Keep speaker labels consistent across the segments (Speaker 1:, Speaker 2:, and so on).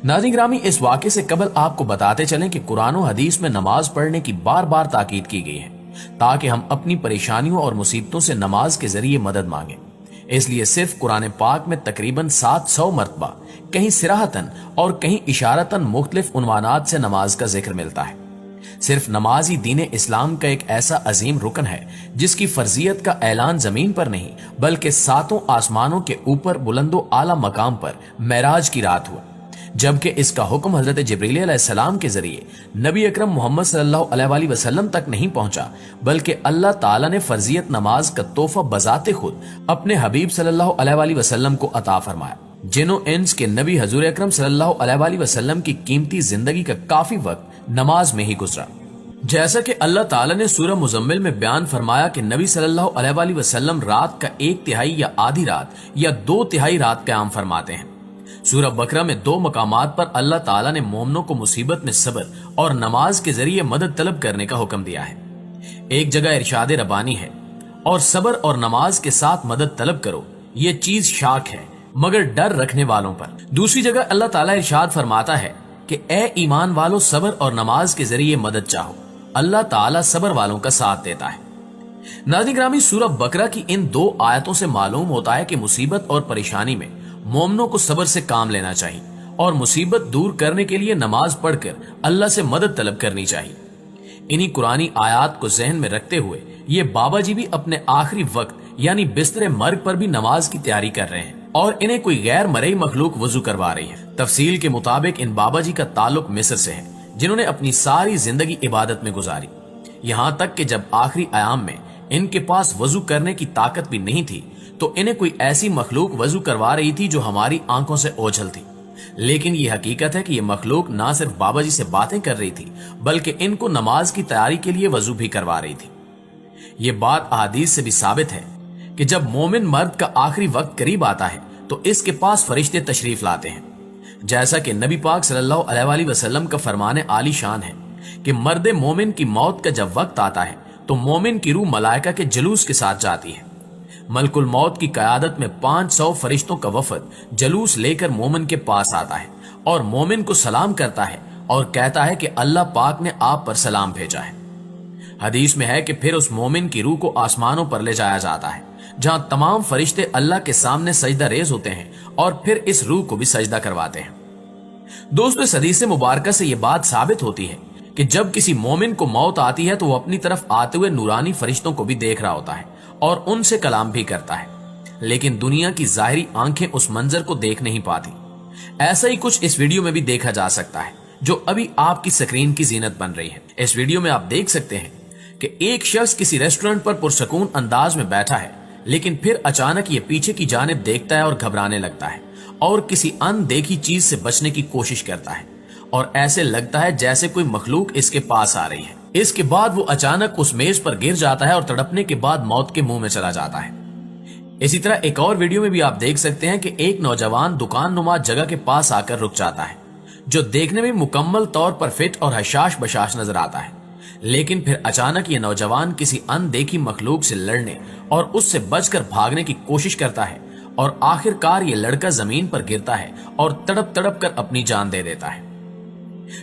Speaker 1: नाज़रीन ग्रामी, इस वाक़े से कबल आपको बताते चलें कि कुरान और हदीस में नमाज पढ़ने की बार बार ताकीद की गई है ताकि हम अपनी परेशानियों और मुसीबतों से नमाज के जरिए मदद मांगे। इसलिए सिर्फ कुरान पाक में तकरीबन 700 मरतबा कहीं सिराहतन और कहीं इशारतन मुख्तलिफ उन्वानात से नमाज का जिक्र मिलता है। सिर्फ नमाज ही दीन इस्लाम का एक ऐसा अजीम रुकन है जिसकी फर्जियत का ऐलान जमीन पर नहीं बल्कि सातों आसमानों के ऊपर बुलंदो आला मकाम पर मेराज की रात हुआ, जबकि इसका हुक्म हजरत जिब्रील अलैहिस्सलाम के जरिए नबी अकरम मोहम्मद सल्लल्लाहु अलैहि वसल्लम तक नहीं पहुंचा, बल्कि अल्लाह ताला ने फर्जियत नमाज का तोहफा बजाते खुद अपने हबीब सल्लल्लाहु अलैहि वसल्लम को अता फरमाया। जिन्हों इंस के नबी हजूर अकरम सल्लल्लाहु अलैहि वसल्लम की कीमती जिंदगी का काफी वक्त नमाज में ही गुजरा। जैसा कि अल्लाह ताला ने सूरह मुज़म्मिल में बयान फरमाया कि नबी सल्लल्लाहु अलैहि वसल्लम रात का 1/3 या आधी रात या 2/3 रात क़याम फरमाते हैं। सूरह बकरा में 2 मकामात पर अल्लाह ताला ने मोमिनों को मुसीबत में सब्र और नमाज के जरिए मदद तलब करने का हुक्म दिया है। एक जगह इरशाद रबानी है, और सब्र और नमाज के साथ मदद तलब करो, ये चीज शाक है मगर डर रखने वालों पर। दूसरी जगह अल्लाह ताला इरशाद फरमाता है कि ए ईमान वालों, सब्र और नमाज के जरिए मदद चाहो, अल्लाह ताला सब्र वालों का साथ देता है। नाज़रीन ग्रामी, सूरह बकरा की इन 2 आयतों से मालूम होता है कि मुसीबत और परेशानी में मोमिनों को सब्र से काम लेना चाहिए और मुसीबत दूर करने के लिए नमाज पढ़कर अल्लाह से मदद तलब करनी चाहिए। इन्हीं कुरानी आयात को जहन में रखते हुए ये बाबा जी भी अपने आखिरी वक्त यानी बिस्तरे मर्ग पर भी नमाज की तैयारी कर रहे हैं और इन्हें कोई गैर मरई मखलूक वजू करवा रही है। तफसील के मुताबिक इन बाबा जी का ताल्लुक मिस्र से है, जिन्होंने अपनी सारी जिंदगी इबादत में गुजारी। यहाँ तक कि जब आखिरी आयाम में इनके पास वजू करने की ताकत भी नहीं थी तो इन्हें कोई ऐसी मखलूक वजू करवा रही थी जो हमारी आंखों से ओझल थी। लेकिन ये हकीकत है कि ये मखलूक ना सिर्फ बाबा जी से बातें कर रही थी बल्कि इनको नमाज की तैयारी के लिए वजू भी करवा रही थी। ये बात अहादीस से भी साबित है कि जब मोमिन मर्द का आखिरी वक्त करीब आता है तो इसके पास फरिश्ते तशरीफ लाते हैं। जैसा कि नबी पाक सल्लल्लाहु अलैहि वसल्लम का फरमाने आली शान है कि मर्द मोमिन की मौत का जब वक्त आता है तो मोमिन की रूह मलाइका के जुलूस के साथ जाती है। मलकुल मौत की क़यादत में 500 फरिश्तों का वफद जुलूस लेकर मोमिन के पास आता है और मोमिन को सलाम करता है और कहता है कि अल्लाह पाक ने आप पर सलाम भेजा है। हदीस में है कि फिर उस मोमिन की रूह को आसमानों पर ले जाया जाता है जहां तमाम फरिश्ते अल्लाह के सामने सजदा रेज होते हैं और फिर इस रूह को भी सजदा करवाते हैं। दोस्तों, इस हदीस मुबारक से यह बात साबित होती है कि जब किसी मोमिन को मौत आती है तो वो अपनी तरफ आते हुए नूरानी फरिश्तों को भी देख रहा होता है और उनसे कलाम भी करता है, लेकिन दुनिया की जाहिरी आंखें उस मंजर को देख नहीं पाती। ऐसा ही कुछ इस वीडियो में भी देखा जा सकता है जो अभी आपकी स्क्रीन की जीनत बन रही है। इस वीडियो में आप देख सकते हैं कि एक शख्स किसी रेस्टोरेंट पर पुरसकून अंदाज में बैठा है, लेकिन फिर अचानक ये पीछे की जानिब देखता है और घबराने लगता है और किसी अनदेखी चीज से बचने की कोशिश करता है और ऐसे लगता है जैसे कोई मखलूक इसके पास आ रही है। इसके बाद वो अचानक उस मेज पर गिर जाता है और तड़पने के बाद मौत के मुंह में चला जाता है। इसी तरह एक और वीडियो में भी आप देख सकते हैं कि एक नौजवान दुकान नुमा जगह के पास आकर रुक जाता है, जो देखने में मुकम्मल तौर पर फिट और हशाश बशाश नजर आता है, लेकिन फिर अचानक ये नौजवान किसी अनदेखी मखलूक से लड़ने और उससे बचकर भागने की कोशिश करता है और आखिरकार ये लड़का जमीन पर गिरता है और तड़प तड़प कर अपनी जान दे देता है।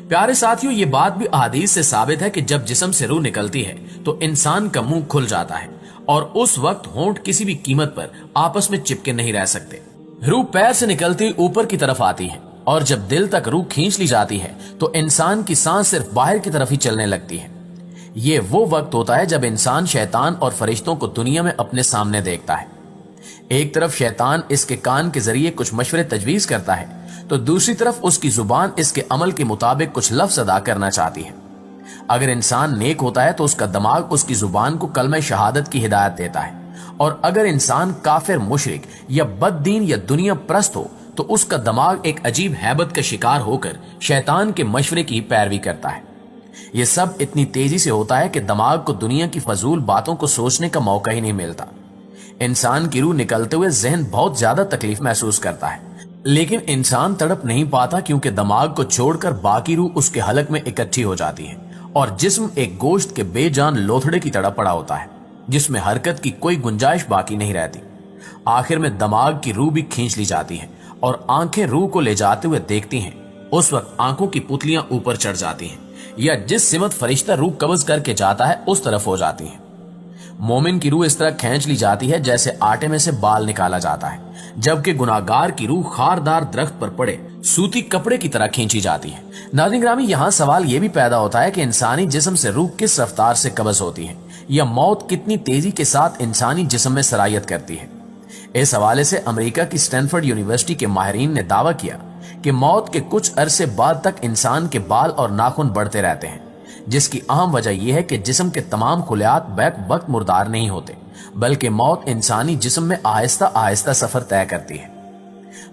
Speaker 1: प्यारे साथियों, ये बात भी अहादीस से साबित है कि जब जिस्म से रूह निकलती है तो इंसान का मुंह खुल जाता है और उस वक्त होंठ किसी भी कीमत पर आपस में चिपके नहीं रह सकते। रूह पैर से निकलती ऊपर की तरफ आती है और जब दिल तक रूह खींच ली जाती है तो इंसान की सांस सिर्फ बाहर की तरफ ही चलने लगती है। ये वो वक्त होता है जब इंसान शैतान और फरिश्तों को दुनिया में अपने सामने देखता है। एक तरफ शैतान इसके कान के जरिए कुछ मशवरे तजवीज करता है तो दूसरी तरफ उसकी जुबान इसके अमल के मुताबिक कुछ लफ्ज अदा करना चाहती है। अगर इंसान नेक होता है तो उसका दिमाग उसकी जुबान को कलमे शहादत की हिदायत देता है और अगर इंसान काफिर, मुशरिक या बददीन या दुनिया प्रस्त हो तो उसका दिमाग एक अजीब हैबत का शिकार होकर शैतान के मशवरे की पैरवी करता है। यह सब इतनी तेजी से होता है कि दिमाग को दुनिया की फजूल बातों को सोचने का मौका ही नहीं मिलता। इंसान की रूह निकलते हुए जहन बहुत ज्यादा तकलीफ महसूस करता है, लेकिन इंसान तड़प नहीं पाता क्योंकि दिमाग को छोड़कर बाकी रूह उसके हलक में इकट्ठी हो जाती है और जिस्म एक गोश्त के बेजान लोथड़े की तरह पड़ा होता है जिसमें हरकत की कोई गुंजाइश बाकी नहीं रहती। आखिर में दिमाग की रूह भी खींच ली जाती है और आंखें रूह को ले जाते हुए देखती हैं उस वक्त आंखों की पुतलियां ऊपर चढ़ जाती हैं या जिस सिमत फरिश्ता रूह कब्ज करके जाता है उस तरफ हो जाती है। मोमिन की रूह इस तरह खींच ली जाती है जैसे आटे में से बाल निकाला जाता है, जबकि गुनाहगार की रूह खारदार दरख्त पर पड़े सूती कपड़े की तरह खींची जाती है। नाज़रीन ग्रामी, यहाँ सवाल ये भी पैदा होता है कि इंसानी जिस्म से रूह किस रफ्तार से कब्ज होती है या मौत कितनी तेजी के साथ इंसानी जिस्म में सरायत करती है। इस हवाले से अमेरिका की स्टैनफोर्ड यूनिवर्सिटी के माहिरीन ने दावा किया कि मौत के कुछ अरसे बाद तक इंसान के बाल और नाखून बढ़ते रहते हैं, जिसकी अहम वजह यह है कि जिस्म के तमाम खुलियात बैक वक्त मुर्दार नहीं होते, बल्कि मौत इंसानी जिस्म में आहिस्ता आहिस्ता सफर तय करती है।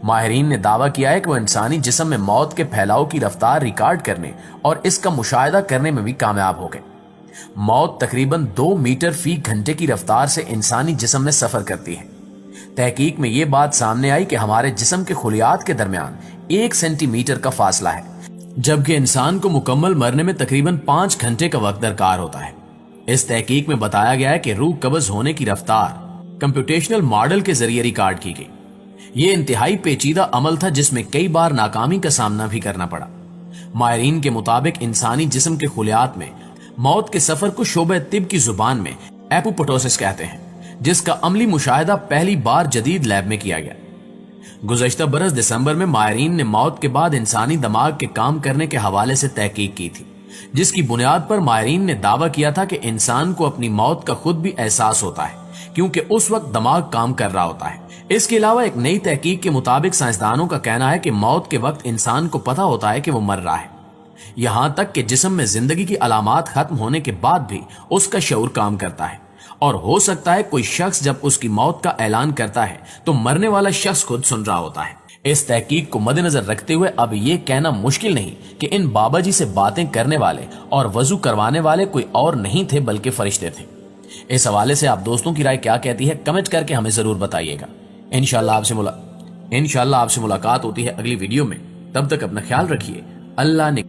Speaker 1: माहिरीन ने दावा किया है कि वो इंसानी जिस्म में मौत के फैलाव की रफ्तार रिकॉर्ड करने और इसका मुशाहिदा करने में भी कामयाब हो गए। मौत तकरीबन 2 मीटर फी घंटे की रफ्तार से इंसानी जिस्म में सफर करती है। तहकीक में ये बात सामने आई कि हमारे जिस्म के खुलियात के दरमियान 1 सेंटीमीटर का फासला है, जबकि इंसान को मुकम्मल मरने में तकरीबन 5 घंटे का वक्त दरकार होता है। इस तहकीक में बताया गया है कि रूह कब्ज होने की रफ्तार कंप्यूटेशनल मॉडल के जरिए रिकॉर्ड की गई। ये इंतहाई पेचीदा अमल था जिसमें कई बार नाकामी का सामना भी करना पड़ा। माहिरीन के मुताबिक इंसानी जिस्म के खुलियात में मौत के सफर को शोबे तिब की जुबान में एपोप्टोसिस कहते हैं, जिसका अमली मुशाहिदा पहली बार जदीद लैब में किया गया। गुज़श्ता बरस दिसंबर में माहिरीन ने मौत के बाद इंसानी दिमाग के काम करने के हवाले से तहकीक की थी, जिसकी बुनियाद पर माहिरीन ने दावा किया था कि इंसान को अपनी मौत का खुद भी एहसास होता है, क्योंकि उस वक्त दिमाग काम कर रहा होता है। इसके अलावा एक नई तहकीक के मुताबिक साइंसदानों का कहना है कि मौत के वक्त इंसान को पता होता है कि वो मर रहा है, यहां तक कि जिस्म में जिंदगी की अलामात खत्म होने के बाद भी उसका शऊर काम करता है। और हो सकता है कोई शख्स जब उसकी मौत का ऐलान करता है तो मरने वाला शख्स खुद सुन रहा होता है। इस तहकीक को मद्देनजर रखते हुए अब ये कहना मुश्किल नहीं कि इन बाबाजी से बातें करने वाले और वजू करवाने वाले कोई और नहीं थे बल्कि फरिश्ते थे। इस हवाले से आप दोस्तों की राय क्या कहती है, कमेंट करके हमें जरूर बताइएगा। इंशाअल्लाह आपसे मुलाकात होती है अगली वीडियो में। तब तक अपना ख्याल रखिए। अल्लाह ने